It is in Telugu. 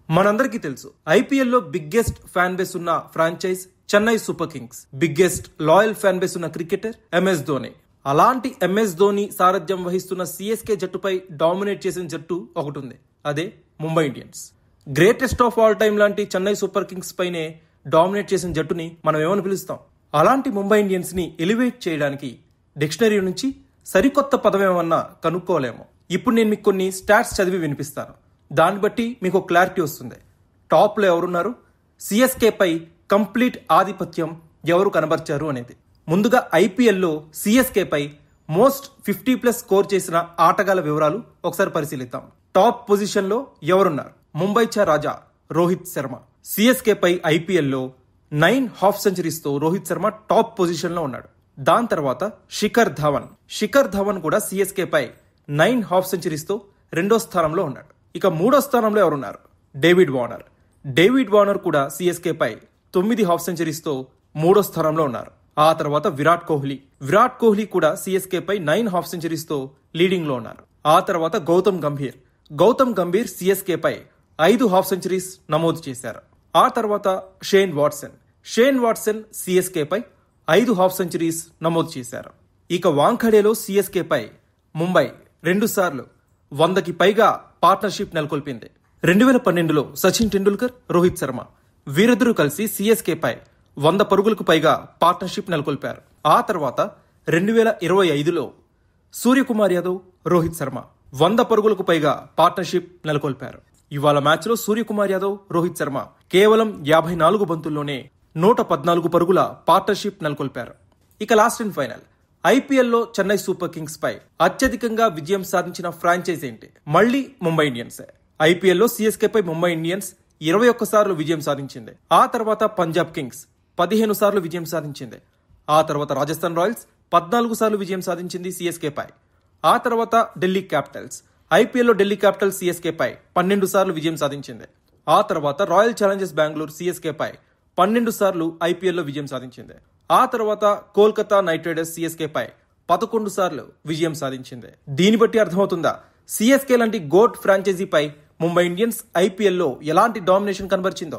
మనందరికీ తెలుసు ఐపీఎల్లో బిగ్గెస్ట్ ఫ్యాన్ బేస్ ఉన్న franchise Chennai super Kings, biggest loyal fan base ఉన్న క్రికెటర్ ఎంఎస్ ధోని. అలాంటి ఎంఎస్ ధోని సారథ్యం వహిస్తున్న సిఎస్కే జట్టుపై డామినేట్ చేసిన జట్టు ఒకటి ఉంది, అదే Mumbai Indians. Greatest of all time లాంటి చెన్నై సూపర్ కింగ్స్ పైనే డామినేట్ చేసిన జట్టుని మనం ఏమని పిలుస్తాం? అలాంటి ముంబై ఇండియన్స్ ని ఎలివేట్ చేయడానికి డిక్షనరీ నుంచి సరికొత్త పదం ఏమన్నా కనుక్కోలేము. ఇప్పుడు నేను మీకు కొన్ని స్టాట్స్ చదివి వినిపిస్తాను, దాన్ని బట్టి మీకు క్లారిటీ వస్తుంది. టాప్లో ఎవరున్నారు, సిఎస్కే పై కంప్లీట్ ఆధిపత్యం ఎవరు కనబర్చారు అనేది. ముందుగా ఐపీఎల్లో సిఎస్కే పై మోస్ట్ 50+ స్కోర్ చేసిన ఆటగాళ్ల వివరాలు ఒకసారి పరిశీలిద్దాం. టాప్ పొజిషన్ లో ఎవరున్నారు? ముంబై చా రాజా రోహిత్ శర్మ. సిఎస్కే పై ఐపీఎల్లో 9 హాఫ్ సెంచరీస్ తో రోహిత్ శర్మ టాప్ పొజిషన్ లో ఉన్నాడు. దాని తర్వాత శిఖర్ ధవన్ కూడా సిఎస్కే పై 9 హాఫ్ సెంచరీస్ తో రెండో స్థానంలో ఉన్నాడు. ఇక మూడో స్థానంలో ఎవరున్నారు? డేవిడ్ వార్నర్ కూడా సిఎస్కే పై 9 హాఫ్ సెంచరీస్ తో మూడో స్థానంలో ఉన్నారు. ఆ తర్వాత విరాట్ కోహ్లీ కూడా సిఎస్కే పై 9 హాఫ్ సెంచరీస్ తో లీడింగ్ లో ఉన్నారు. ఆ తర్వాత గౌతమ్ గంభీర్ సిఎస్కే పై 5 హాఫ్ సెంచరీస్ నమోదు చేశారు. ఆ తర్వాత షేన్ వాట్సన్ సిఎస్కే పై 5 హాఫ్ సెంచరీస్ నమోదు చేశారు. ఇక వాంఖడేలో సిఎస్కే పై ముంబై 2 సార్లు 100కి పైగా పార్ట్నర్షిప్ నెలకొల్పింది. 2012లో సచిన్ టెండూల్కర్, రోహిత్ శర్మ వీరిద్దరూ కలిసి సిఎస్కే పై 100 పరుగులకు పైగా పార్ట్నర్షిప్ నెలకొల్పారు. ఆ తర్వాత 2025లో సూర్యకుమార్ యాదవ్, రోహిత్ శర్మ 100 పరుగులకు పైగా పార్ట్నర్షిప్ నెలకొల్పారు. ఇవాళ మ్యాచ్ లో సూర్యకుమార్ యాదవ్, రోహిత్ శర్మ కేవలం 54 బంతుల్లోనే 114 పరుగుల పార్ట్నర్షిప్ నెలకొల్పారు. ఇక లాస్ట్ అండ్ ఫైనల్, ఐపీఎల్లో చెన్నై సూపర్ కింగ్స్ పై అత్యధికంగా విజయం సాధించిన ఫ్రాంచైజ్ ఏంటి? మళ్లీ ముంబై ఇండియన్సే. ఐపీఎల్లో సిఎస్కే పై ముంబై ఇండియన్స్ 21 సార్లు విజయం సాధించింది. ఆ తర్వాత పంజాబ్ కింగ్స్ 15 సార్లు విజయం సాధించింది. ఆ తర్వాత రాజస్థాన్ రాయల్స్ 14 సార్లు విజయం సాధించింది సిఎస్కే పై. ఆ తర్వాత ఢిల్లీ క్యాపిటల్స్, ఐపీఎల్లో ఢిల్లీ క్యాపిటల్స్ సిఎస్కే పై 12 సార్లు విజయం సాధించింది. ఆ తర్వాత రాయల్ ఛాలెంజర్స్ బెంగళూరు సిఎస్కే పై 12 సార్లు ఐపీఎల్లో విజయం సాధించింది. ఆ తర్వాత కోల్కతా నైట్ రైడర్స్ సిఎస్కే పై 11 సార్లు విజయం సాధించింది. దీన్ని బట్టి అర్థమవుతుందా సిఎస్కే లాంటి గోట్ ఫ్రాంచైజీపై ముంబై ఇండియన్స్ ఐపీఎల్లో ఎలాంటి డామినేషన్ కనబరిచిందో.